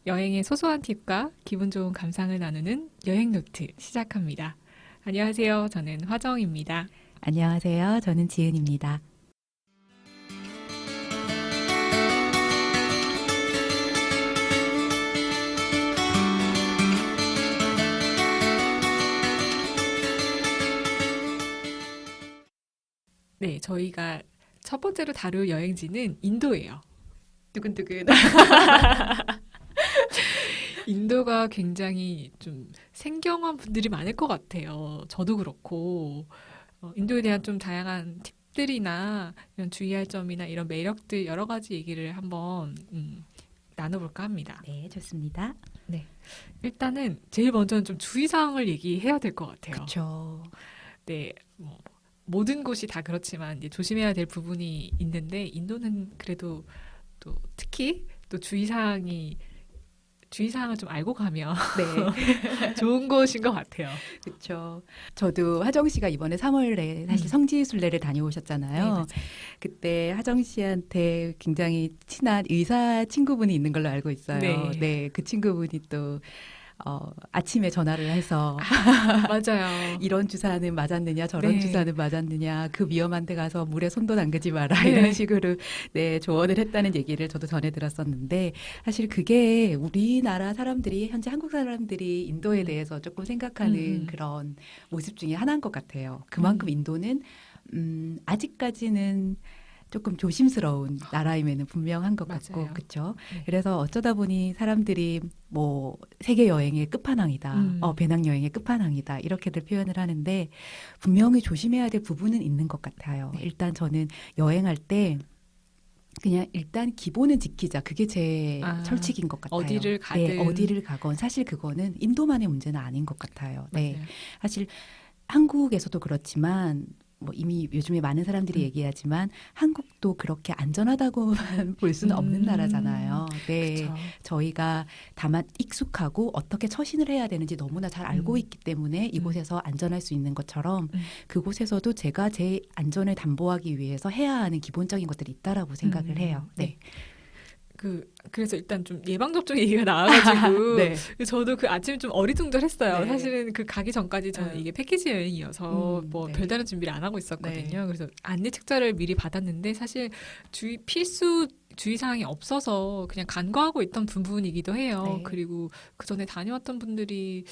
여행의 소소한 팁과 기분 좋은 감상을 나누는 여행 노트 시작합니다. 안녕하세요. 저는 화정입니다. 안녕하세요. 저는 지은입니다. 네, 저희가 첫 번째로 다룰 여행지는 인도예요. 두근두근. 인도가 굉장히 좀 생경한 분들이 많을 것 같아요. 저도 그렇고. 인도에 대한 좀 다양한 팁들이나 이런 주의할 점이나 이런 매력들 여러 가지 얘기를 한번 나눠볼까 합니다. 네, 좋습니다. 일단은 제일 먼저는 좀 주의사항을 얘기해야 될 것 같아요. 그렇죠. 네, 모든 곳이 다 그렇지만 이제 조심해야 될 부분이 있는데 인도는 그래도 또 특히 또 주의사항을 좀 알고 가면 네, 좋은 곳인 것 같아요. 그렇죠. 저도 하정 씨가 이번에 3월에 사실 성지순례를 다녀오셨잖아요. 네, 맞아요. 그때 하정 씨한테 굉장히 친한 의사 친구분이 있는 걸로 알고 있어요. 네. 네, 그 친구분이 또 아침에 전화를 해서 맞아요. 이런 주사는 맞았느냐, 저런 네. 주사는 맞았느냐, 그 위험한 데 가서 물에 손도 담그지 마라, 네. 이런 식으로, 네, 조언을 했다는 얘기를 저도 전해 들었었는데, 사실 그게 우리나라 사람들이, 현재 한국 사람들이 인도에 대해서 조금 생각하는 그런 모습 중에 하나인 것 같아요. 그만큼 인도는, 아직까지는 조금 조심스러운 나라임에는 분명한 것 같고, 맞아요. 그렇죠? 네. 그래서 어쩌다 보니 사람들이 뭐 세계 여행의 끝판왕이다, 배낭여행의 끝판왕이다 이렇게들 표현을 하는데 분명히 조심해야 될 부분은 있는 것 같아요. 네. 일단 저는 여행할 때 그냥 일단 기본은 지키자. 그게 제 철칙인 것 같아요. 어디를 가든. 네, 어디를 가건 사실 그거는 인도만의 문제는 아닌 것 같아요. 네, 맞아요. 사실 한국에서도 그렇지만 뭐 이미 요즘에 많은 사람들이 얘기하지만 한국도 그렇게 안전하다고만 볼 수는 없는 나라잖아요. 네, 그쵸. 저희가 다만 익숙하고 어떻게 처신을 해야 되는지 너무나 잘 알고 있기 때문에 이곳에서 안전할 수 있는 것처럼 그곳에서도 제가 제 안전을 담보하기 위해서 해야 하는 기본적인 것들이 있다라고 생각을 해요. 네. 그래서 일단 좀 예방접종 얘기가 나와가지고 네. 저도 그 아침에 좀 어리둥절했어요. 네. 사실은 그 가기 전까지 저는 이게 패키지 여행이어서 뭐 네. 별다른 준비를 안 하고 있었거든요. 네. 그래서 안내 책자를 미리 받았는데 사실 필수 주의사항이 없어서 그냥 간과하고 있던 부분이기도 해요. 네. 그리고 그 전에 다녀왔던 분들이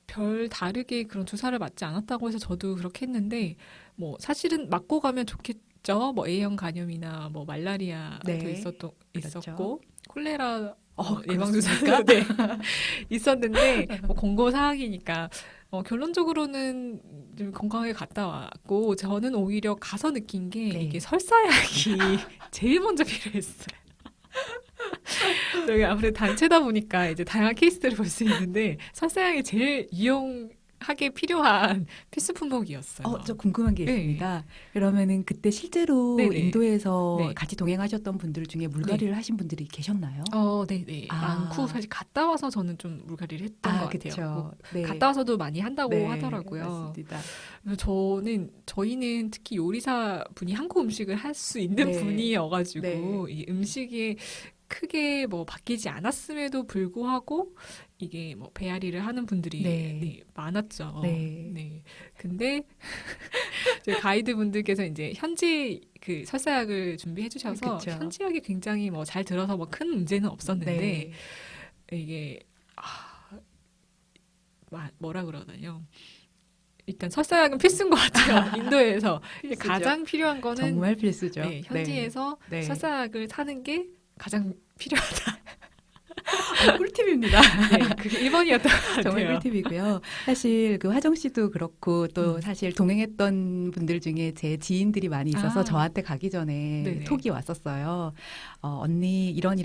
별 다르게 그런 주사를 맞지 않았다고 해서 저도 그렇게 했는데 뭐 사실은 맞고 가면 좋겠죠. 뭐 A형 간염이나 뭐 말라리아도 네. 있었고 그렇죠. 콜레라 그렇습니까? 예방주사가 네, 있었는데 뭐 공고 사항이니까 결론적으로는 좀 건강하게 갔다 왔고 저는 오히려 가서 느낀 게 네. 이게 설사약이 제일 먼저 필요했어요. 여기 아무래도 단체다 보니까 이제 다양한 케이스들을 볼 수 있는데 설사약이 제일 유용하게 필요한 필수 품목이었어요. 저 궁금한 게 네. 있습니다. 그러면은 그때 실제로 네네. 인도에서 네. 같이 동행하셨던 분들 중에 물갈이를 하신 분들이 계셨나요? 네네. 아. 많고 사실 갔다 와서 저는 좀 물갈이를 했던 것 같아요. 그쵸. 뭐 네. 갔다 와서도 많이 한다고 네, 하더라고요. 맞습니다. 그래서 저희는 특히 요리사 분이 한국 음식을 할 수 있는 네. 분이어가지고 네. 이 음식이 크게 뭐 바뀌지 않았음에도 불구하고 이게 뭐 배앓이를 하는 분들이 네. 많았죠. 네. 근데 저희 가이드 분들께서 이제 현지 그 설사약을 준비해 주셔서 그쵸. 현지약이 굉장히 뭐 잘 들어서 뭐 큰 문제는 없었는데 네. 이게 뭐라 그러나요? 일단 설사약은 필수인 것 같아요. 인도에서 필수죠. 가장 필요한 거는 정말 필수죠. 네, 현지에서 네. 설사약을 사는 게 가장 필요하다. 꿀팁입니다. 네, 그게 1번이었던 것 같아요. 정말 꿀팁이고요. 사실 그 화정 씨도 그렇고 또 사실 동행했던 분들 중에 제 지인들이 많이 있어서 저한테 가기 전에 네네. 톡이 왔었어요. 언니 이런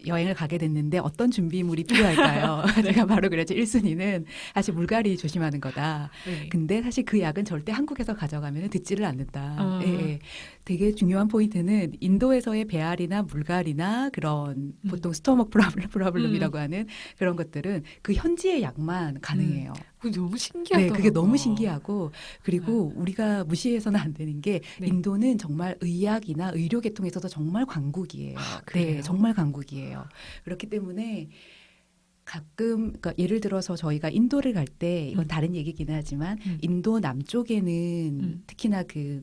여행을 가게 됐는데 어떤 준비물이 필요할까요? 제가 바로 그랬죠. 1순위는 사실 물갈이 조심하는 거다. 네. 근데 사실 그 약은 절대 한국에서 가져가면 듣지를 않는다. 아. 예. 되게 중요한 포인트는 인도에서의 배앓이나 물갈이나 그런 보통 스토먹 프라블럼이라고 하는 그런 것들은 그 현지의 약만 가능해요. 그거 너무 네, 신기하더라고요. 그게 너무 신기하고 그리고 우리가 무시해서는 안 되는 게 네. 인도는 정말 의학이나 의료 계통에 있어서 정말 강국이에요. 그래요? 네, 정말 강국이에요. 그렇기 때문에 가끔 그러니까 예를 들어서 저희가 인도를 갈 때 이건 다른 얘기긴 하지만 인도 남쪽에는 특히나 그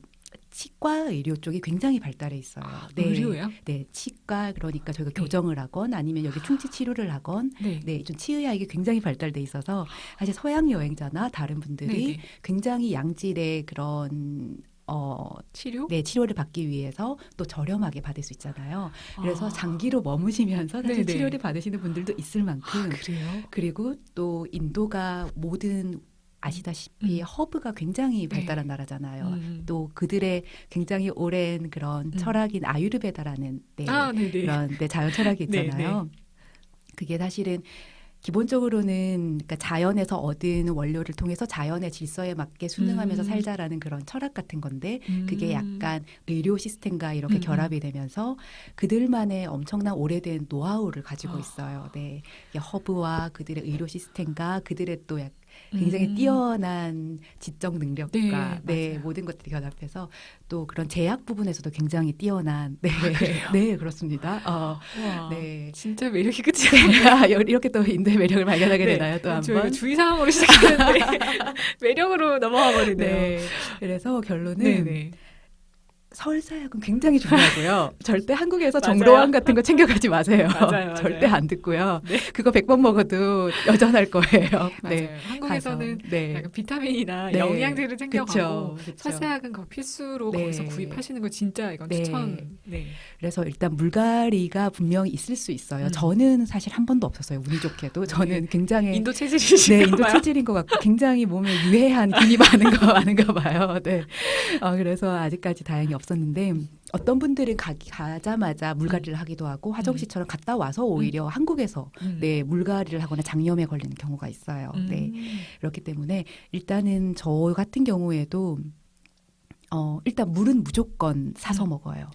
치과 의료 쪽이 굉장히 발달해 있어요. 의료요? 네, 치과 그러니까 저희가 네. 교정을 하건 아니면 여기 충치 치료를 하건 네. 네, 좀 치의학이 굉장히 발달돼 있어서 사실 서양 여행자나 다른 분들이 네네. 굉장히 양질의 그런 치료? 네, 치료를 받기 위해서 또 저렴하게 받을 수 있잖아요. 그래서 아. 장기로 머무시면서 사실 네네. 치료를 받으시는 분들도 있을 만큼 그래요? 그리고 또 인도가 모든 아시다시피 허브가 굉장히 발달한 나라잖아요. 또 그들의 굉장히 오랜 그런 철학인 아유르베다라는 네, 네네. 그런 네, 자연 철학이 있잖아요. 그게 사실은 기본적으로는 그러니까 자연에서 얻은 원료를 통해서 자연의 질서에 맞게 순응하면서 살자라는 그런 철학 같은 건데 그게 약간 의료 시스템과 이렇게 결합이 되면서 그들만의 엄청난 오래된 노하우를 가지고 있어요. 네, 허브와 그들의 의료 시스템과 그들의 또 굉장히 뛰어난 지적 능력과 네, 모든 것들이 결합해서 또 그런 제약 부분에서도 굉장히 뛰어난 네, 네 그렇습니다. 와, 네, 진짜 매력이 끝이 아니에요. 이렇게 또 인도의 매력을 발견하게 되나요? 또 저희가 한번. 주의 상황으로 시작했는데 매력으로 넘어가 버리네요. 네, 그래서 결론은 네네. 설사약은 굉장히 중요하고요. 절대 한국에서 맞아요. 정도암 같은 거 챙겨가지 마세요. 맞아요. 절대 안 듣고요. 네. 그거 100번 먹어도 여전할 거예요. 맞아요. 한국에서는 가서, 네. 약간 비타민이나 네. 영양제를 챙겨가고 그쵸. 설사약은 거 필수로 네. 거기서 구입하시는 거 진짜 이건 네. 추천. 네. 그래서 일단 물갈이가 분명히 있을 수 있어요. 저는 사실 한 번도 없었어요. 운이 좋게도. 저는 굉장히 인도 체질이신가 네, 인도 봐요. 체질인 것 같고 굉장히 몸에 유해한 균이 많은가 봐요. 네. 그래서 아직까지 다행히 없었는데 어떤 분들은 가자마자 물갈이를 하기도 하고 화정 씨처럼 갔다 와서 오히려 한국에서 네, 물갈이를 하거나 장염에 걸리는 경우가 있어요. 네. 그렇기 때문에 일단은 저 같은 경우에도 일단 물은 무조건 사서 먹어요.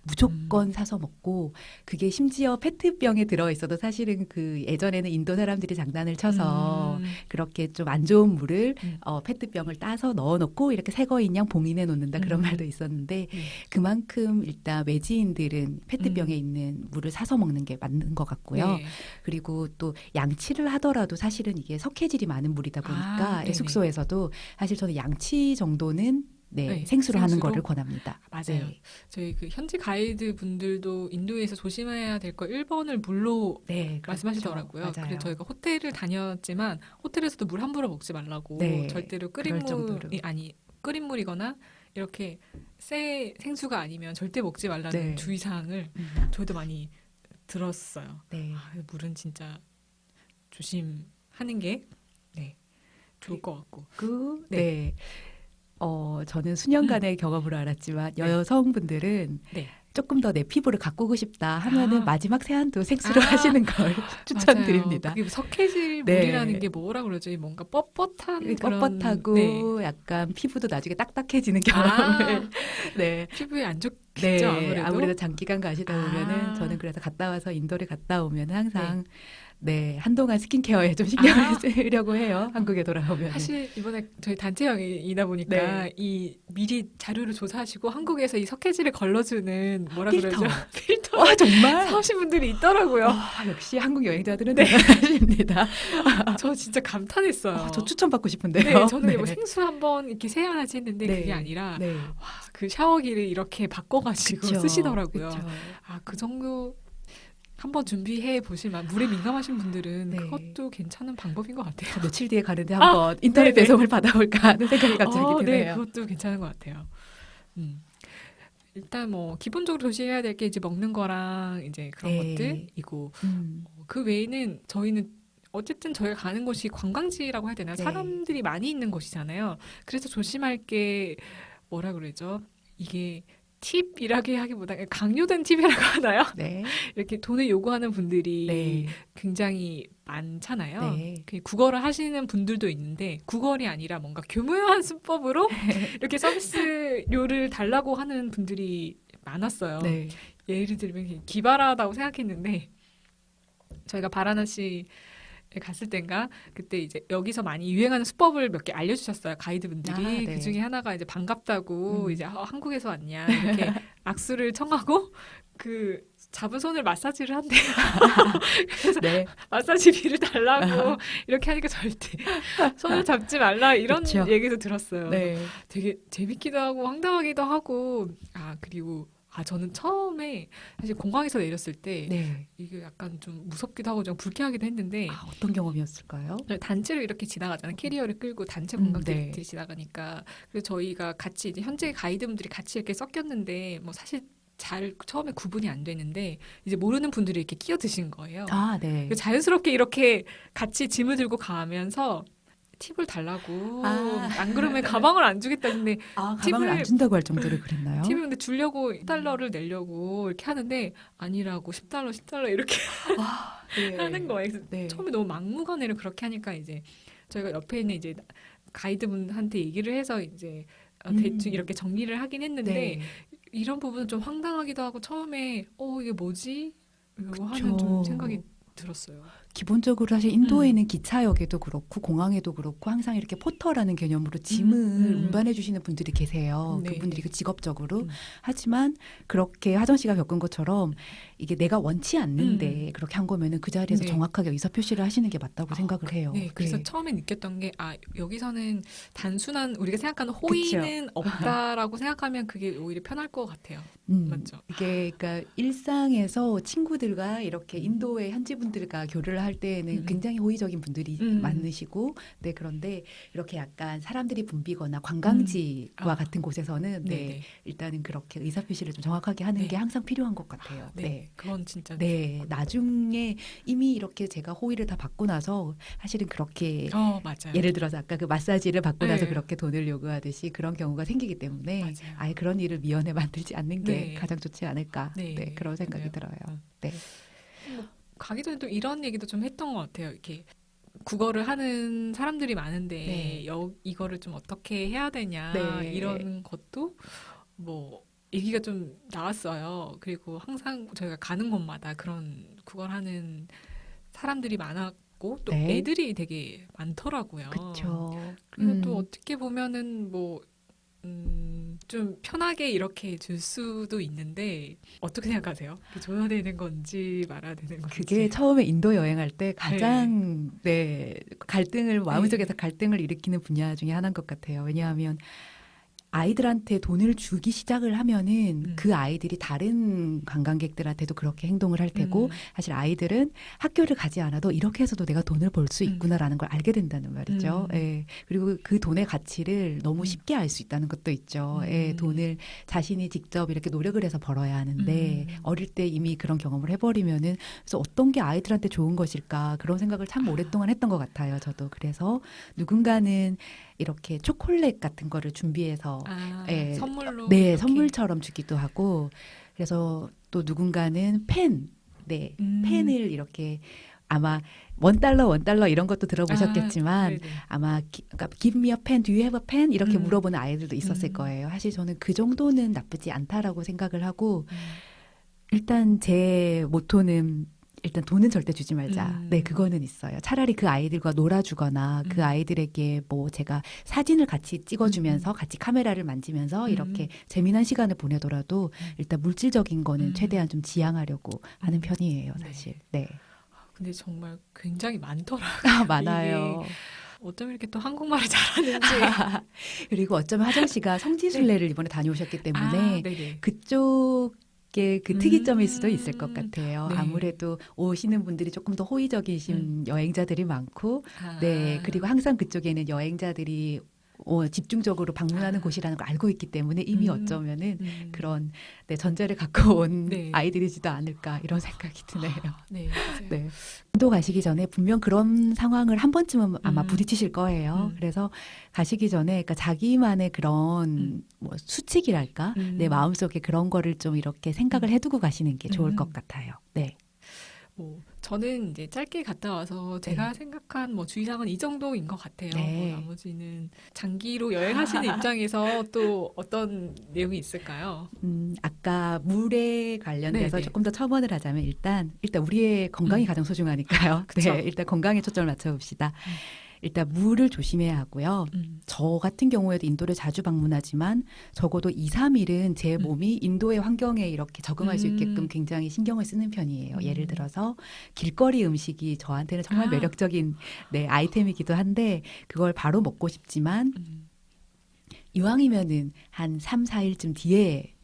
무조건 사서 먹고 그게 심지어 페트병에 들어 있어도 사실은 그 예전에는 인도 사람들이 장난을 쳐서 그렇게 좀 안 좋은 물을 페트병을 따서 넣어놓고 이렇게 새 거인 양 봉인해 놓는다 그런 말도 있었는데 그만큼 일단 외지인들은 페트병에 있는 물을 사서 먹는 게 맞는 것 같고요. 네. 그리고 또 양치를 하더라도 사실은 이게 석회질이 많은 물이다 보니까 네네. 숙소에서도 사실 저는 양치 정도는 네, 네, 생수로 하는 생수로? 거를 권합니다. 맞아요. 네. 저희 그 현지 가이드 분들도 인도에서 조심해야 될 거 1번을 물로 네, 말씀하시더라고요. 그렇죠. 그래서 맞아요. 저희가 호텔을 다녔지만 호텔에서도 물 함부로 먹지 말라고 네, 절대로 그럴 끓인 정도로. 물이 아니 끓인 물이거나 이렇게 새 생수가 아니면 절대 먹지 말라는 네. 주의사항을 저희도 많이 들었어요. 네. 물은 진짜 조심하는 게 네, 좋을 것 같고. 네. 저는 수년간의 경험으로 알았지만 여성분들은 네. 조금 더 내 피부를 가꾸고 싶다 하면은 마지막 세안도 생수로 아. 하시는 걸 추천드립니다. 맞아요. 그게 석회질 네. 물이라는 게 뭐라 그러죠? 뭔가 뻣뻣한 그런 뻣뻣하고 네. 약간 피부도 나중에 딱딱해지는 아. 경험을 네. 피부에 안 좋겠죠, 네, 아무래도. 장기간 가시다 보면은 아. 저는 그래서 갔다 와서 인도를 갔다 오면 항상 네, 한동안 스킨케어에 좀 신경을 쓰려고 해요. 한국에 돌아오면. 사실 이번에 저희 단체 여행이다 보니까 네. 이 미리 자료를 조사하시고 한국에서 이 석회질을 걸러주는 뭐라 필터. 그러죠? 필터 정말? 사오신 분들이 있더라고요. 역시 한국 여행자들은 대단하십니다. 저 진짜 감탄했어요. 저 추천받고 싶은데요. 네, 저는 뭐 생수 한번 이렇게 세안하지 했는데 네. 그게 아니라 네. 그 샤워기를 이렇게 바꿔가지고 그쵸. 쓰시더라고요. 그쵸. 그 정도 한번 준비해 보실 만 물에 민감하신 분들은 네. 그것도 괜찮은 방법인 것 같아요. 저 며칠 뒤에 가는데 한번 인터넷 네네. 배송을 받아볼까 하는 생각이 갑자기 네, 드네요. 그것도 괜찮은 것 같아요. 일단 뭐 기본적으로 조심해야 될 게 이제 먹는 거랑 이제 그런 네. 것들이고 음. 그 외에는 저희는 어쨌든 저희가 가는 곳이 관광지라고 해야 되나 네. 사람들이 많이 있는 곳이잖아요. 그래서 조심할 게 뭐라 그러죠? 이게 팁이라고 하기보다 강요된 팁이라고 하나요? 네. 이렇게 돈을 요구하는 분들이 네. 굉장히 많잖아요. 네. 그 국어를 하시는 분들도 있는데 국어이 아니라 뭔가 교묘한 수법으로 이렇게 서비스료를 달라고 하는 분들이 많았어요. 네. 예를 들면 기발하다고 생각했는데 저희가 바라나시에 갔을 땐가 그때 이제 여기서 많이 유행하는 수법을 몇 개 알려주셨어요. 가이드분들이. 아, 네. 그 중에 하나가 이제 반갑다고 음. 이제 한국에서 왔냐 이렇게 악수를 청하고 그 잡은 손을 마사지를 한대요. 그래서 네. 마사지비를 달라고 이렇게 하니까 절대 손을 잡지 말라 이런 그쵸. 얘기도 들었어요. 네. 되게 재밌기도 하고 황당하기도 하고 그리고 저는 처음에 사실 공항에서 내렸을 때 네. 이게 약간 좀 무섭기도 하고 좀 불쾌하기도 했는데 어떤 경험이었을까요? 단체로 이렇게 지나가잖아요. 캐리어를 끌고 단체 네. 관광객들이 지나가니까 그래서 저희가 같이 이제 현재 가이드분들이 같이 이렇게 섞였는데 뭐 사실 잘 처음에 구분이 안 되는데 이제 모르는 분들이 이렇게 끼어드신 거예요. 네. 그래서 자연스럽게 이렇게 같이 짐을 들고 가면서 팁을 달라고 안 그러면 가방을 안 주겠다 근데 가방을 안 준다고 할 정도로 그랬나요? 팁을 근데 주려고 10달러를 내려고 이렇게 하는데 아니라고 10달러 10달러 이렇게 네. 하는 거예요. 그래서 네. 처음에 너무 막무가내로 그렇게 하니까 이제 저희가 옆에 있는 이제 가이드분한테 얘기를 해서 이제 대충 이렇게 정리를 하긴 했는데 네. 이런 부분은 좀 황당하기도 하고 처음에 이게 뭐지? 이러고 그쵸. 하는 좀 생각이 들었어요. 기본적으로 사실 인도에는 기차역에도 그렇고 공항에도 그렇고 항상 이렇게 포터라는 개념으로 짐을 운반해 주시는 분들이 계세요. 네. 그분들이 직업적으로. 하지만 그렇게 하정 씨가 겪은 것처럼 이게 내가 원치 않는데 그렇게 한 거면은 그 자리에서 네. 정확하게 의사 표시를 하시는 게 맞다고 생각을 해요. 네, 그래서 처음에 느꼈던 게 여기서는 단순한 우리가 생각하는 호의는 없다라고 생각하면 그게 오히려 편할 것 같아요. 맞죠? 이게 그러니까 일상에서 친구들과 이렇게 인도의 현지 분들과 교류를 할 때에는 굉장히 호의적인 분들이 많으시고, 네, 그런데 이렇게 약간 사람들이 붐비거나 관광지와 같은 곳에서는 일단은 그렇게 의사 표시를 좀 정확하게 하는 게 항상 필요한 것 같아요. 네, 그건 진짜. 네, 나중에 이미 이렇게 제가 호의를 다 받고 나서 사실은 그렇게 맞아요. 예를 들어서 아까 그 마사지를 받고 나서 그렇게 돈을 요구하듯이 그런 경우가 생기기 때문에 맞아요. 아예 그런 일을 미연에 만들지 않는 게 가장 좋지 않을까. 네, 그런 생각이 들어요. 네. 가기 전에 또 이런 얘기도 좀 했던 것 같아요. 이렇게 국어를 하는 사람들이 많은데 이거를 좀 어떻게 해야 되냐 이런 것도 뭐 얘기가 좀 나왔어요. 그리고 항상 저희가 가는 곳마다 그런 국어를 하는 사람들이 많았고 또 애들이 되게 많더라고요. 그렇죠. 그리고 또 어떻게 보면은 뭐 좀 편하게 이렇게 줄 수도 있는데 어떻게 생각하세요? 줘야 되는 건지 말아야 되는 건지. 그게 처음에 인도 여행할 때 가장 갈등을 마음속에서 갈등을 일으키는 분야 중에 하나인 것 같아요. 왜냐하면 아이들한테 돈을 주기 시작을 하면은 그 아이들이 다른 관광객들한테도 그렇게 행동을 할 테고 사실 아이들은 학교를 가지 않아도 이렇게 해서도 내가 돈을 벌 수 있구나라는 걸 알게 된다는 말이죠. 그리고 그 돈의 가치를 너무 쉽게 알 수 있다는 것도 있죠. 돈을 자신이 직접 이렇게 노력을 해서 벌어야 하는데 어릴 때 이미 그런 경험을 해버리면은 그래서 어떤 게 아이들한테 좋은 것일까 그런 생각을 참 오랫동안 했던 것 같아요. 저도. 그래서 누군가는 이렇게 초콜릿 같은 거를 준비해서 선물로 선물처럼 주기도 하고 그래서 또 누군가는 펜을 이렇게 아마 $1 이런 것도 들어보셨겠지만 아마 그러니까 Give me a pen, do you have a pen? 이렇게 물어보는 아이들도 있었을 거예요. 사실 저는 그 정도는 나쁘지 않다라고 생각을 하고 일단 제 모토는 일단 돈은 절대 주지 말자. 네, 그거는 있어요. 차라리 그 아이들과 놀아주거나 그 아이들에게 뭐 제가 사진을 같이 찍어주면서 같이 카메라를 만지면서 이렇게 재미난 시간을 보내더라도 일단 물질적인 거는 최대한 좀 지양하려고 하는 편이에요, 사실. 네. 근데 정말 굉장히 많더라고요. 많아요. 어쩌면 이렇게 또 한국말을 잘하는지. 그리고 어쩌면 하정 씨가 성지순례를 이번에 다녀오셨기 때문에 그쪽 그 특이점일 수도 있을 것 같아요. 아무래도 오시는 분들이 조금 더 호의적이신 여행자들이 많고, 그리고 항상 그쪽에는 여행자들이 집중적으로 방문하는 곳이라는 걸 알고 있기 때문에 이미 어쩌면은 그런 전제를 갖고 온 아이들이지도 않을까 이런 생각이 드네요. 네. 인도 가시기 전에 분명 그런 상황을 한 번쯤은 아마 부딪히실 거예요. 그래서 가시기 전에 그러니까 자기만의 그런 뭐 수칙이랄까 내 마음속에 그런 거를 좀 이렇게 생각을 해두고 가시는 게 좋을 것 같아요. 네. 저는 이제 짧게 갔다 와서 제가 네. 생각한 주의사항은 이 정도인 것 같아요. 네. 나머지는 장기로 여행하시는 입장에서 또 어떤 내용이 있을까요? 아까 물에 관련돼서 네네. 조금 더 첨언을 하자면 일단 우리의 건강이 가장 소중하니까요. 그쵸. 네, 일단 건강에 초점을 맞춰봅시다. 음. 일단 물을 조심해야 하고요. 음. 저 같은 경우에도 인도를 자주 방문하지만 적어도 2, 3일은 제 몸이 인도의 환경에 이렇게 적응할 수 있게끔 굉장히 신경을 쓰는 편이에요. 예를 들어서 길거리 음식이 저한테는 정말 아. 매력적인 네, 아이템이기도 한데 그걸 바로 먹고 싶지만 이왕이면은 한 3, 4일쯤 뒤에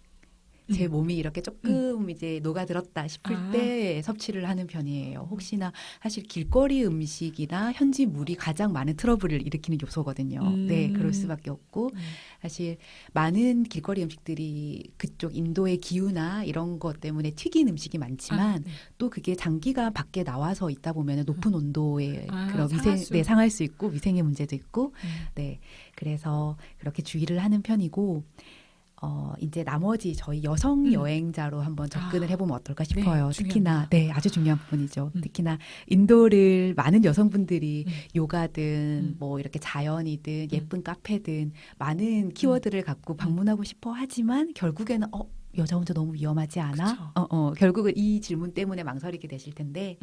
제 몸이 이렇게 조금 이제 녹아들었다 싶을 아. 때 섭취를 하는 편이에요. 혹시나 사실 길거리 음식이나 현지 물이 가장 많은 트러블을 일으키는 요소거든요. 네, 그럴 수밖에 없고 사실 많은 길거리 음식들이 그쪽 인도의 기후나 이런 것 때문에 튀긴 음식이 많지만 네. 또 그게 장기간 밖에 나와서 있다 보면 높은 온도에 그런 상할 수. 네, 상할 수 있고 위생의 문제도 있고 네, 그래서 그렇게 주의를 하는 편이고 이제 나머지 저희 여성 여행자로 한번 접근을 해보면 어떨까 싶어요. 네, 특히나, 네, 아주 중요한 부분이죠. 음. 특히나 인도를 많은 여성분들이 요가든 음. 이렇게 자연이든 예쁜 카페든 많은 키워드를 갖고 방문하고 싶어 하지만 결국에는 여자 혼자 너무 위험하지 않아? 결국은 이 질문 때문에 망설이게 되실 텐데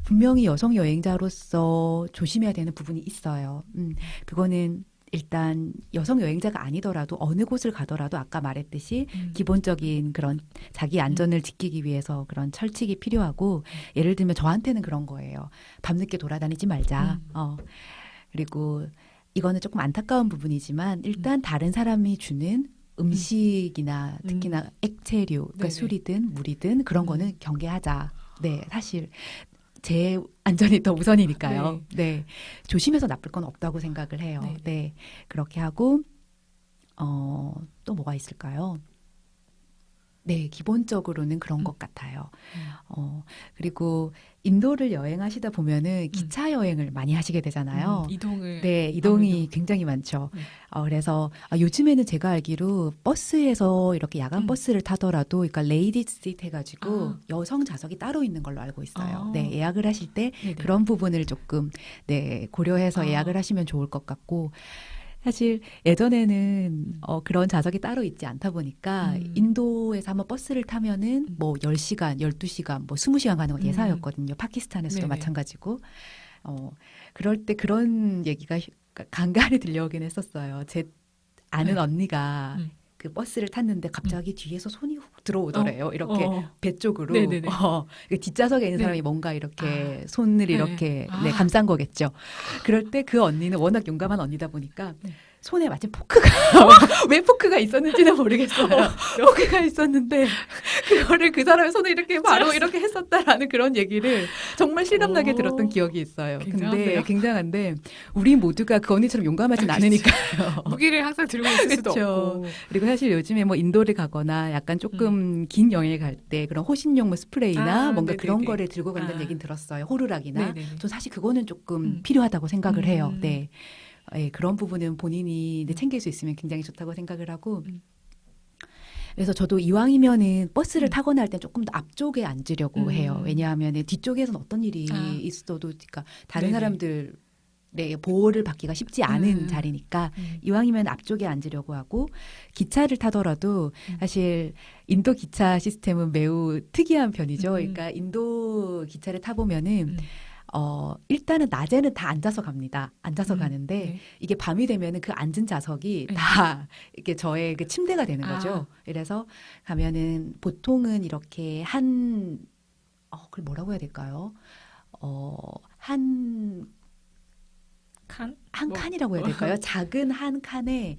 분명히 여성 여행자로서 조심해야 되는 부분이 있어요. 그거는 일단 여성 여행자가 아니더라도 어느 곳을 가더라도 아까 말했듯이 기본적인 그런 자기 안전을 지키기 위해서 그런 철칙이 필요하고 예를 들면 저한테는 그런 거예요. 밤늦게 돌아다니지 말자. 그리고 이거는 조금 안타까운 부분이지만 일단 다른 사람이 주는 음식이나 특히나 액체류, 그러니까 네네. 술이든 물이든 그런 거는 경계하자. 네, 사실 제 안전이 더 우선이니까요. 네. 조심해서 나쁠 건 없다고 생각을 해요. 네네. 네. 그렇게 하고, 또 뭐가 있을까요? 네, 기본적으로는 그런 것 같아요. 그리고 인도를 여행하시다 보면은 기차 여행을 많이 하시게 되잖아요. 이동을. 네, 이동이 아무래도. 굉장히 많죠. 네. 그래서 요즘에는 제가 알기로 버스에서 이렇게 야간 버스를 타더라도, 그러니까 레이디즈 시트 해가지고 여성 좌석이 따로 있는 걸로 알고 있어요. 네, 예약을 하실 때 네네. 그런 부분을 조금 네, 고려해서 예약을 하시면 좋을 것 같고. 사실 예전에는 그런 좌석이 따로 있지 않다 보니까 인도에서 한번 버스를 타면은 10시간, 12시간, 20시간 가는 거 예사였거든요. 파키스탄에서도 네네. 마찬가지고. 그럴 때 그런 얘기가 간간히 들려오긴 했었어요. 제 아는 언니가 그 버스를 탔는데 갑자기 뒤에서 손이 훅 들어오더래요. 이렇게 배 쪽으로. 네네네. 뒷좌석에 있는 사람이 네. 뭔가 이렇게 손을 네. 이렇게 감싼 거겠죠. 그럴 때 그 언니는 워낙 용감한 언니다 보니까 손에 마침 포크가 왜 포크가 있었는지는 모르겠어요. 포크가 있었는데 그거를 그 사람의 손에 이렇게 바로 이렇게 했었다라는 그런 얘기를 정말 실감나게 들었던 기억이 있어요. 굉장한데요? 근데 굉장한데 우리 모두가 그 언니처럼 용감하진 않으니까요. 무기를 항상 들고 있을 수도 그쵸. 없고. 그리고 사실 요즘에 인도를 가거나 약간 조금 긴 여행을 갈 때 그런 호신용 스프레이나 뭔가 네네네. 그런 거를 들고 간다는 얘기는 들었어요. 호루라기나. 네네네. 저 사실 그거는 조금 필요하다고 생각을 해요. 네. 그런 부분은 본인이 챙길 수 있으면 굉장히 좋다고 생각을 하고. 그래서 저도 이왕이면은 버스를 타거나 할 땐 조금 더 앞쪽에 앉으려고 해요. 왜냐하면 뒤쪽에서는 어떤 일이 있어도 그러니까 다른 네네. 사람들 보호를 받기가 쉽지 않은 자리니까 이왕이면 앞쪽에 앉으려고 하고 기차를 타더라도 사실 인도 기차 시스템은 매우 특이한 편이죠. 그러니까 인도 기차를 타보면은 일단은 낮에는 다 앉아서 갑니다. 앉아서 가는데 네. 이게 밤이 되면은 그 앉은 좌석이 다 이렇게 저의 그 침대가 되는 거죠. 그래서 가면은 보통은 이렇게 그걸 뭐라고 해야 될까요? 한 칸이라고 해야 될까요? 작은 한 칸에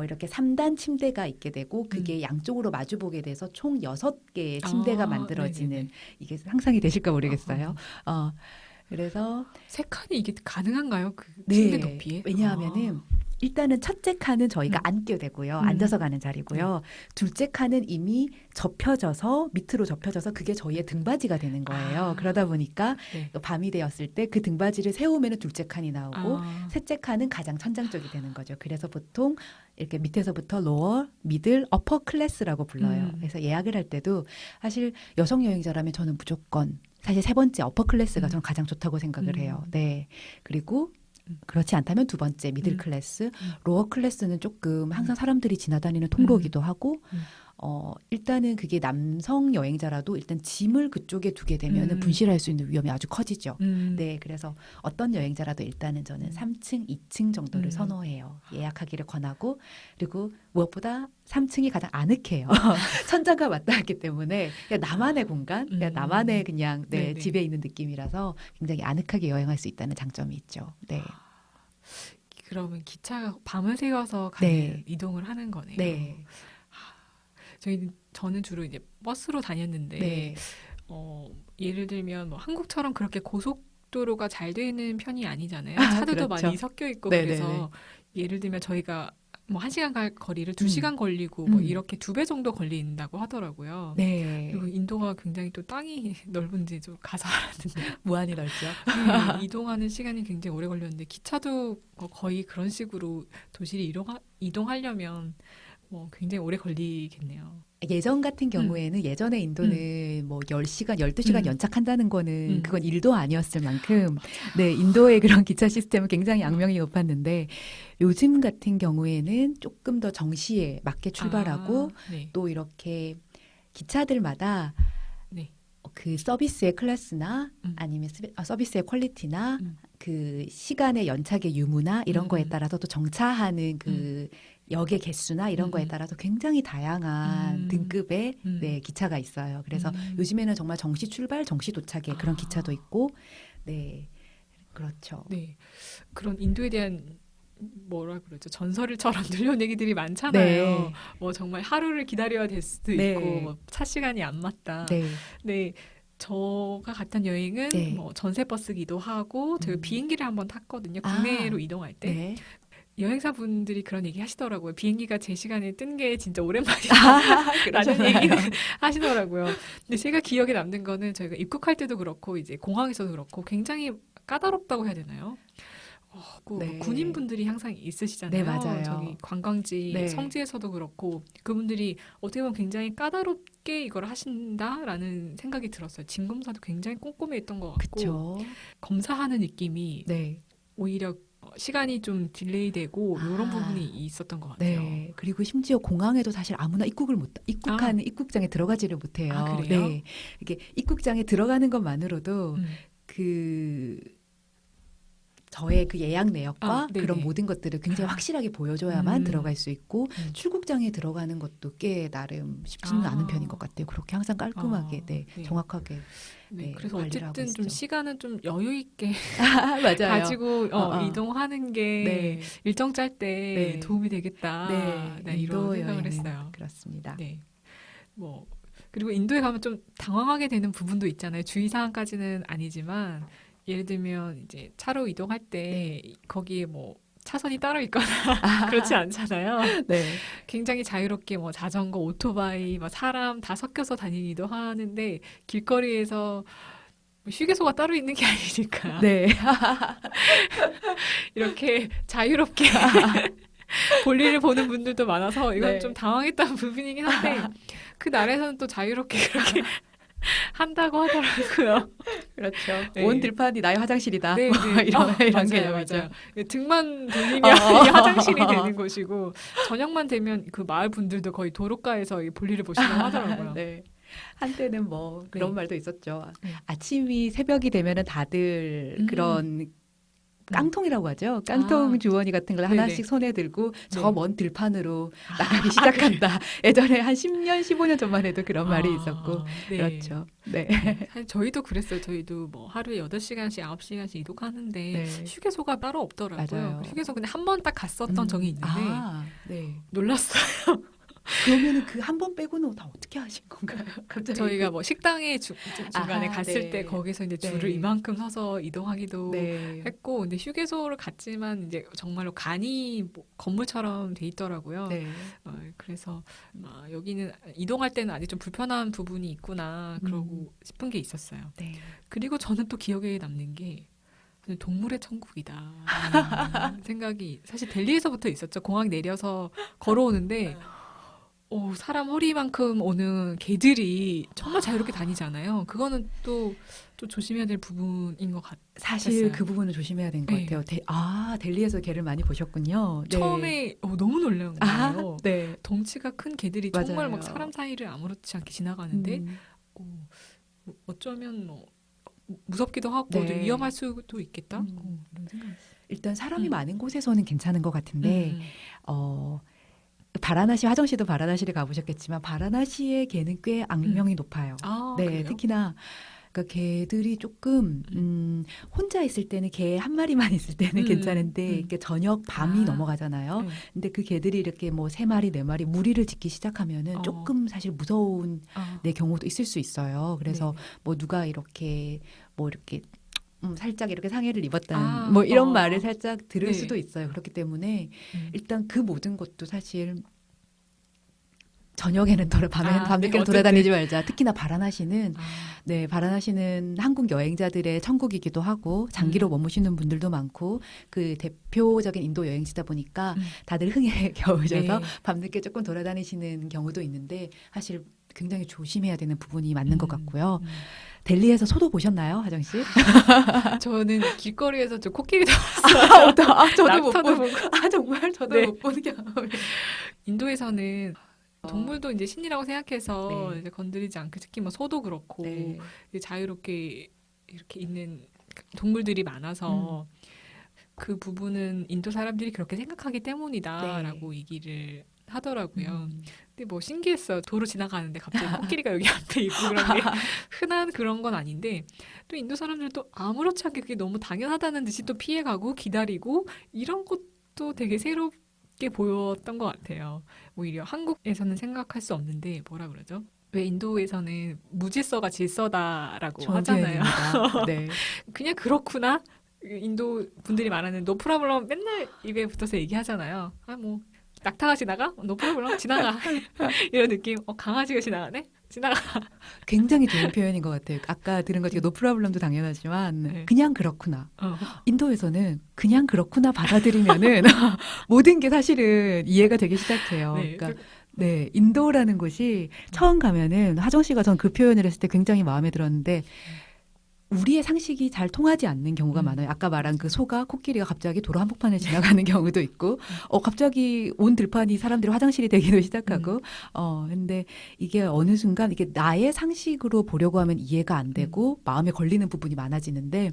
이렇게 3단 침대가 있게 되고 그게 양쪽으로 마주 보게 돼서 총 6개의 침대가 만들어지는 네네네. 이게 상상이 되실까 모르겠어요. 그래서 3칸이 이게 가능한가요? 그 침대 높이에? 왜냐하면은 일단은 첫째 칸은 저희가 앉게 되고요. 앉아서 가는 자리고요. 둘째 칸은 이미 접혀져서 밑으로 접혀져서 그게 저희의 등받이가 되는 거예요. 그러다 보니까 밤이 되었을 때 그 등받이를 세우면 둘째 칸이 나오고 셋째 칸은 가장 천장 쪽이 되는 거죠. 그래서 보통 이렇게 밑에서부터 로어, 미들, 어퍼 클래스라고 불러요. 그래서 예약을 할 때도 사실 여성 여행자라면 저는 무조건 사실 세 번째 어퍼 클래스가 음. 저는 가장 좋다고 생각을 음. 해요. 네. 그리고 음. 그렇지 않다면 두 번째 미들 음. 클래스, 로어 클래스는 조금 항상 사람들이 지나다니는 음. 통로이기도 하고 음. 일단은 그게 남성 여행자라도 일단 짐을 그쪽에 두게 되면은 음. 분실할 수 있는 위험이 아주 커지죠. 음. 네, 그래서 어떤 여행자라도 일단은 저는 3층, 2층 정도를 음. 선호해요. 예약하기를 권하고, 그리고 무엇보다 3층이 가장 아늑해요. 천장과 맞닿았기 때문에 그냥 나만의 공간, 그냥 나만의 그냥 네네. 집에 있는 느낌이라서 굉장히 아늑하게 여행할 수 있다는 장점이 있죠. 네, 그러면 기차가 밤을 새워서 가는 네. 이동을 하는 거네요. 네, 저는 주로 이제 버스로 다녔는데 네, 예를 들면 뭐 한국처럼 그렇게 고속도로가 잘 되는 편이 아니잖아요. 아, 차들도 그렇죠. 많이 섞여 있고 네네네. 그래서 예를 들면 저희가 뭐 1시간 갈 거리를 2시간 걸리고 뭐 음. 이렇게 2배 정도 걸린다고 하더라고요. 네. 그리고 인도가 굉장히 또 땅이 넓은지 좀 가서 알았는데 무한히 넓죠. 이동하는 시간이 굉장히 오래 걸렸는데 기차도 거의 그런 식으로 도시를 이동하려면 뭐 굉장히 오래 걸리겠네요. 예전 같은 경우에는 예전에 인도는 뭐 10시간, 12시간 음. 연착한다는 거는 음. 그건 일도 아니었을 만큼 네, 인도의 그런 기차 시스템은 굉장히 악명이 높았는데 요즘 같은 경우에는 조금 더 정시에 맞게 출발하고 네. 또 이렇게 기차들마다 네. 그 서비스의 클래스나 아니면 서비스의 퀄리티나 그 시간의 연착의 유무나 이런 거에 따라서 또 정차하는 그 역의 개수나 이런 거에 따라서 굉장히 다양한 등급의 네, 기차가 있어요. 그래서 요즘에는 정말 정시 출발, 정시 도착의 그런 기차도 있고, 네, 그렇죠. 네. 그런 인도에 대한 뭐라 그러죠? 전설처럼 들려온 얘기들이 많잖아요. 네. 뭐 정말 하루를 기다려야 될 수도 네. 있고 뭐 차 시간이 안 맞다. 네, 네. 저가 갔던 여행은 네. 뭐 전세 버스기도 하고 제가 비행기를 한번 탔거든요. 국내로 이동할 때. 네. 여행사분들이 그런 얘기 하시더라고요. 비행기가 제 시간에 뜬 게 진짜 오랜만이다. 라는 그러잖아요. 얘기는 하시더라고요. 근데 제가 기억에 남는 거는 저희가 입국할 때도 그렇고 이제 공항에서도 그렇고 굉장히 까다롭다고 해야 되나요? 네. 군인분들이 항상 있으시잖아요. 네, 맞아요. 저기 관광지 네. 성지에서도 그렇고 그분들이 어떻게 보면 굉장히 까다롭게 이걸 하신다라는 생각이 들었어요. 짐 검사도 굉장히 꼼꼼했던 것 같고 그렇죠. 검사하는 느낌이 네. 오히려 시간이 좀 딜레이되고 이런 부분이 있었던 것 같아요. 네. 그리고 심지어 공항에도 사실 아무나 입국하는 입국장에 들어가지를 못해요. 아, 그래요? 네. 이게 입국장에 들어가는 것만으로도 그 저의 그 예약 내역과 네네. 그런 모든 것들을 굉장히 확실하게 보여줘야만 들어갈 수 있고 출국장에 들어가는 것도 꽤 나름 쉽지는 않은 편인 것 같아요. 그렇게 항상 깔끔하게, 네, 네. 정확하게. 네, 네, 그래서 관리를 하고 어쨌든 좀 있죠. 시간은 좀 여유 있게 맞아요. 가지고 이동하는 게 네. 일정 짤 때 네. 도움이 되겠다. 네, 이런 인도 생각을 여행은 했어요. 그렇습니다. 네. 뭐 그리고 인도에 가면 좀 당황하게 되는 부분도 있잖아요. 주의사항까지는 아니지만 예를 들면 이제 차로 이동할 때 거기에 뭐 차선이 따로 있거나 그렇지 않잖아요. 네. 굉장히 자유롭게 뭐 자전거, 오토바이, 뭐 사람 다 섞여서 다니기도 하는데 길거리에서 뭐 휴게소가 따로 있는 게 아니니까 네. 이렇게 자유롭게 볼일을 보는 분들도 많아서 이건 네. 좀 당황했던 부분이긴 한데 그 나라에서는 또 자유롭게 그렇게 한다고 하더라고요. 그렇죠. 네. 온 들판이 나의 화장실이다. 네, 뭐 네. 이런 맞아요, 개념이죠. 맞아요. 등만 돌리면 이 화장실이 되는 곳이고 저녁만 되면 그 마을 분들도 거의 도로가에서 이 볼일을 보신다고 하더라고요. 네. 한때는 뭐 그런 네. 말도 있었죠. 네. 아침이 새벽이 되면은 다들 그런 깡통이라고 하죠. 깡통 주머니 같은 걸 네네. 하나씩 손에 들고 저 네. 먼 들판으로 나가기 시작한다. 예전에 한 10년, 15년 전만 해도 그런 말이 있었고. 네. 그렇죠. 네. 사실 저희도 그랬어요. 저희도 뭐 하루에 8시간씩, 9시간씩 이동하는데 네. 휴게소가 따로 없더라고요. 맞아요. 휴게소 근데 한 번 딱 갔었던 적이 있는데 네. 놀랐어요. 그러면은 그 한 번 빼고는 다 어떻게 하신 건가요? 갑자기 저희가 뭐 식당에 중간에 아하, 갔을 네. 때 거기서 이제 줄을 네. 이만큼 서서 이동하기도 네. 했고 근데 휴게소를 갔지만 이제 정말로 간이 뭐 건물처럼 돼 있더라고요. 네. 그래서 여기는 이동할 때는 아직 좀 불편한 부분이 있구나 그러고 싶은 게 있었어요. 네. 그리고 저는 또 기억에 남는 게 동물의 천국이다 생각이 사실 델리에서부터 있었죠. 공항 내려서 걸어오는데 사람 허리만큼 오는 개들이 정말 자유롭게 다니잖아요. 그거는 또 조심해야 될 부분인 것 사실 같았어요. 그 부분은 조심해야 되는 것 네. 같아요. 델리에서 개를 많이 보셨군요. 네. 처음에 너무 놀란 거예요. 네. 덩치가 큰 개들이 정말 막 맞아요. 사람 사이를 아무렇지 않게 지나가는데 어, 어쩌면 무섭기도 하고 또 네. 위험할 수도 있겠다. 음. 이런 생각. 일단 사람이 음. 많은 곳에서는 괜찮은 것 같은데 바라나시 화정씨도 바라나시를 가보셨겠지만 바라나시의 개는 꽤 악명이 높아요. 네, 그래요? 특히나 그러니까 개들이 조금 혼자 있을 때는 개 한 마리만 있을 때는 괜찮은데 이렇게 저녁 밤이 넘어가잖아요. 네. 근데 그 개들이 이렇게 뭐 3마리, 4마리 무리를 짓기 시작하면은 어. 조금 사실 무서운 내 경우도 있을 수 있어요. 그래서 네. 뭐 누가 이렇게 뭐 이렇게 살짝 이렇게 상해를 입었다는 아, 뭐 이런 말을 살짝 들을 네. 수도 있어요. 그렇기 때문에 일단 그 모든 것도 사실 저녁에는 밤늦게는 어쨌든. 돌아다니지 말자. 특히나 바라나시는 아, 네, 바라나시는 한국 여행자들의 천국이기도 하고 장기로 머무시는 분들도 많고 그 대표적인 인도 여행지다 보니까 다들 흥에 겨우셔서 네. 밤늦게 조금 돌아다니시는 경우도 있는데 사실 굉장히 조심해야 되는 부분이 맞는 것 같고요. 델리에서 소도 보셨나요, 하정 씨? 저는 길거리에서 저 코끼리도 저도 못 낙타도 본. 보고. 정말 저도 네. 못 보는 경험이. 인도에서는 동물도 이제 신이라고 생각해서 네. 이제 건드리지 않고 특히 뭐 소도 그렇고 네. 이제 자유롭게 이렇게 있는 동물들이 많아서 그 부분은 인도 사람들이 그렇게 생각하기 때문이다라고 얘기를 하더라고요. 근데 뭐 신기했어요. 도로 지나가는데 갑자기 코끼리가 여기 앞에 있고 그런 게 흔한 그런 건 아닌데 또 인도 사람들도 아무렇지 않게 그게 너무 당연하다는 듯이 또 피해가고 기다리고 이런 것도 되게 새롭게 보였던 것 같아요. 오히려 한국에서는 생각할 수 없는데 뭐라 그러죠? 왜 인도에서는 무질서가 질서다라고 좋은 하잖아요. 표현입니다. 네. 그냥 그렇구나. 인도 분들이 말하는 노 프라블럼 맨날 입에 붙어서 얘기하잖아요. 뭐 낙타가 지나가? 노 프라블럼 지나가. 이런 느낌. 강아지가 지나가네? 지나가. 굉장히 좋은 표현인 것 같아요. 아까 들은 것 중에 노프라블럼도 당연하지만 네. 그냥 그렇구나. 인도에서는 그냥 그렇구나 받아들이면은 모든 게 사실은 이해가 되기 시작해요. 네. 그러니까 네, 인도라는 곳이 처음 가면은 하정 씨가 전 그 표현을 했을 때 굉장히 마음에 들었는데 우리의 상식이 잘 통하지 않는 경우가 많아요. 아까 말한 그 소가 코끼리가 갑자기 도로 한복판을 지나가는 경우도 있고, 갑자기 온 들판이 사람들이 화장실이 되기도 시작하고, 근데 이게 어느 순간 이게 나의 상식으로 보려고 하면 이해가 안 되고 마음에 걸리는 부분이 많아지는데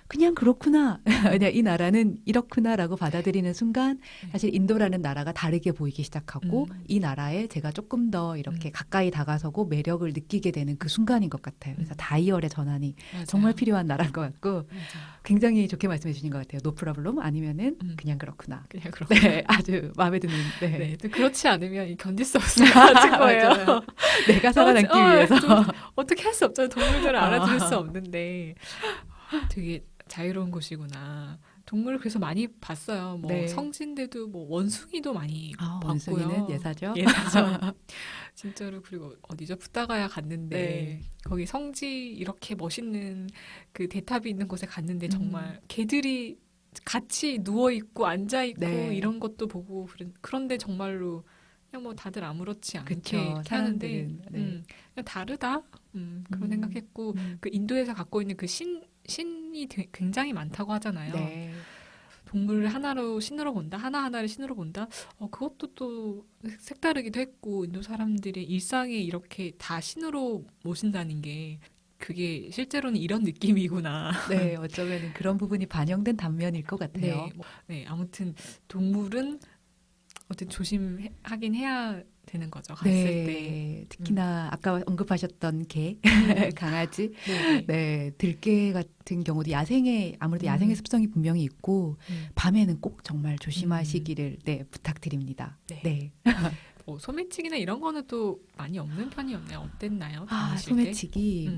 그냥 그렇구나. 그냥 이 나라는 이렇구나라고 받아들이는 순간 사실 인도라는 나라가 다르게 보이기 시작하고 이 나라에 제가 조금 더 이렇게 가까이 다가서고 매력을 느끼게 되는 그 순간인 것 같아요. 그래서 다이얼의 전환이 맞아요. 정말 필요한 나라인 것 같고 맞아요. 굉장히 좋게 말씀해 주신 것 같아요. 노 프라블럼 아니면은 그냥 그렇구나. 그냥 그렇구나. 네, 아주 마음에 드는. 네. 네. 또 그렇지 않으면 견딜 수 없을 것 같은 거예요. 맞아요. 내가 살아남기 위해서. 좀 어떻게 할 수 없잖아요. 동물들을 알아들을 수 없는데 되게 자유로운 곳이구나. 동물을 그래서 많이 봤어요. 뭐 네. 성진대도 뭐 원숭이도 많이 봤고요. 원숭이는 예사죠. 예사죠. 진짜로. 그리고 어디죠? 푸타가야 갔는데 네. 거기 성지 이렇게 멋있는 그 대탑이 있는 곳에 갔는데 정말 개들이 같이 누워 있고 앉아 있고 네. 이런 것도 보고 그런데 정말로 그냥 뭐 다들 아무렇지 않게 그쵸. 이렇게 하는데 사람들은, 네. 그냥 다르다 그런 생각했고 그 인도에서 갖고 있는 그 신이 굉장히 많다고 하잖아요. 네. 동물을 하나로 신으로 본다, 하나하나를 신으로 본다. 그것도 또 색다르기도 했고 인도 사람들의 일상에 이렇게 다 신으로 모신다는 게 그게 실제로는 이런 느낌이구나. 네, 어쩌면 그런 부분이 반영된 단면일 것 같아요. 네, 아무튼 동물은 어쨌든 조심하긴 해야 되는 거죠. 갔을 때. 특히나 아까 언급하셨던 개, 강아지, 네. 네, 들개 같은 경우도 아무래도 야생의 습성이 분명히 있고 밤에는 꼭 정말 조심하시기를 부탁드립니다. 네. 소매치기나 이런 거는 또 많이 없는 편이었나요? 어땠나요? 소매치기.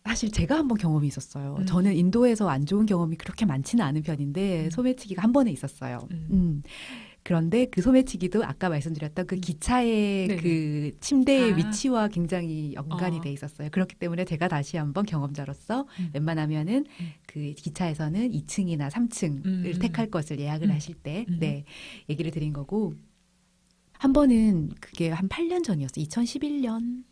사실 제가 한번 경험이 있었어요. 저는 인도에서 안 좋은 경험이 그렇게 많지는 않은 편인데 소매치기가 한 번에 있었어요. 그런데 그 소매치기도 아까 말씀드렸던 그 기차의 그 침대의 위치와 굉장히 연관이 돼 있었어요. 그렇기 때문에 제가 다시 한번 경험자로서 웬만하면은 그 기차에서는 2층이나 3층을 택할 것을 예약을 하실 때 얘기를 드린 거고 한 번은 그게 한 8년 전이었어요. 2011년,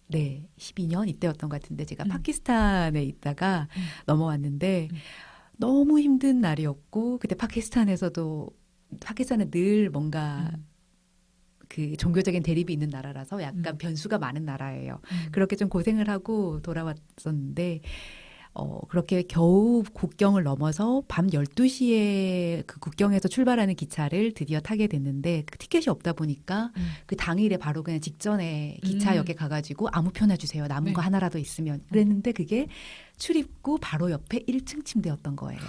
네, 12년 이때였던 것 같은데 제가 파키스탄에 있다가 넘어왔는데 너무 힘든 날이었고 그때 파키스탄은 늘 뭔가 그 종교적인 대립이 있는 나라라서 약간 변수가 많은 나라예요. 그렇게 좀 고생을 하고 돌아왔었는데 그렇게 겨우 국경을 넘어서 밤 12시에 그 국경에서 출발하는 기차를 드디어 타게 됐는데 그 티켓이 없다 보니까 그 당일에 바로 그냥 직전에 기차역에 가가지고 아무 표나 주세요. 남은 네. 거 하나라도 있으면. 그랬는데 그게 출입구 바로 옆에 1층 침대였던 거예요.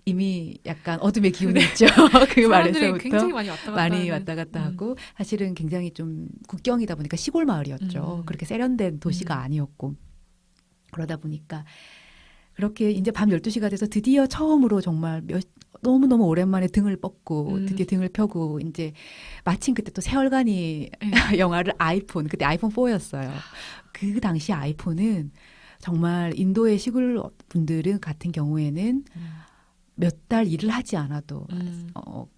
이미 약간 어둠의 기운이 있죠. 그 사람들이 말에서부터. 굉장히 많이 왔다 갔다 많이 하는. 왔다 갔다 하고 사실은 굉장히 좀 국경이다 보니까 시골 마을이었죠. 그렇게 세련된 도시가 아니었고 그러다 보니까 그렇게 이제 밤 12시가 돼서 드디어 처음으로 정말 너무너무 오랜만에 등을 뻗고 드디어 등을 펴고 이제 마침 그때 또 세월간이 영화를 그때 아이폰 4였어요. 그 당시 아이폰은 정말 인도의 시골 분들은 같은 경우에는 몇 달 일을 하지 않아도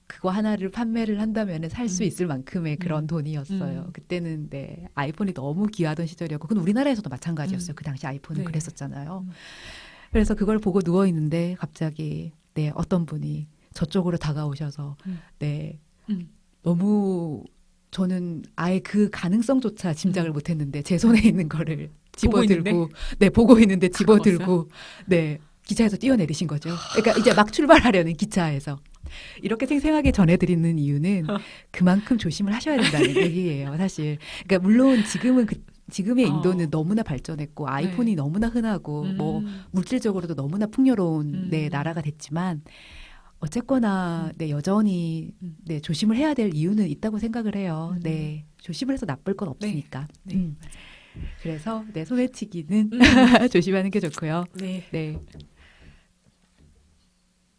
그거 하나를 판매를 한다면 살 수 있을 만큼의 그런 돈이었어요. 그때는 네, 아이폰이 너무 귀하던 시절이었고 그건 우리나라에서도 마찬가지였어요. 그 당시 아이폰은 네. 그랬었잖아요. 그래서 그걸 보고 누워 있는데 갑자기 네, 어떤 분이 저쪽으로 다가오셔서 네, 너무 저는 아예 그 가능성조차 짐작을 못했는데 제 손에 있는 거를 집어들고 네, 보고 있는데 집어들고 네. 기차에서 뛰어내리신 거죠. 그러니까 이제 막 출발하려는 기차에서. 이렇게 생생하게 전해드리는 이유는 그만큼 조심을 하셔야 된다는 얘기예요, 사실. 그러니까 물론 지금의 인도는 너무나 발전했고 아이폰이 네. 너무나 흔하고 뭐 물질적으로도 너무나 풍요로운 네, 나라가 됐지만 어쨌거나 네, 여전히 네, 조심을 해야 될 이유는 있다고 생각을 해요. 네, 조심을 해서 나쁠 건 없으니까. 네. 그래서 네, 소매치기는 조심하는 게 좋고요. 네. 네.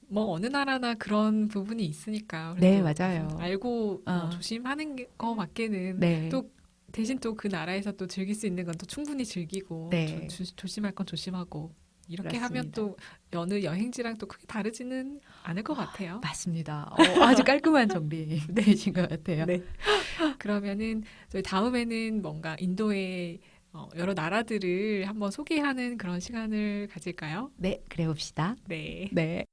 뭐 어느 나라나 그런 부분이 있으니까 네, 그래도 맞아요. 알고 조심하는 거밖에는 네. 또 대신 또 그 나라에서 또 즐길 수 있는 건 또 충분히 즐기고 네. 조심할 건 조심하고 이렇게 하면 그렇습니다. 또 여느 여행지랑 또 크게 다르지는 않을 것 같아요. 맞습니다. 아주 깔끔한 정리되신 것 같아요. 네. 그러면은 저희 다음에는 뭔가 인도의 여러 나라들을 한번 소개하는 그런 시간을 가질까요? 네, 그래 봅시다. 네. 네.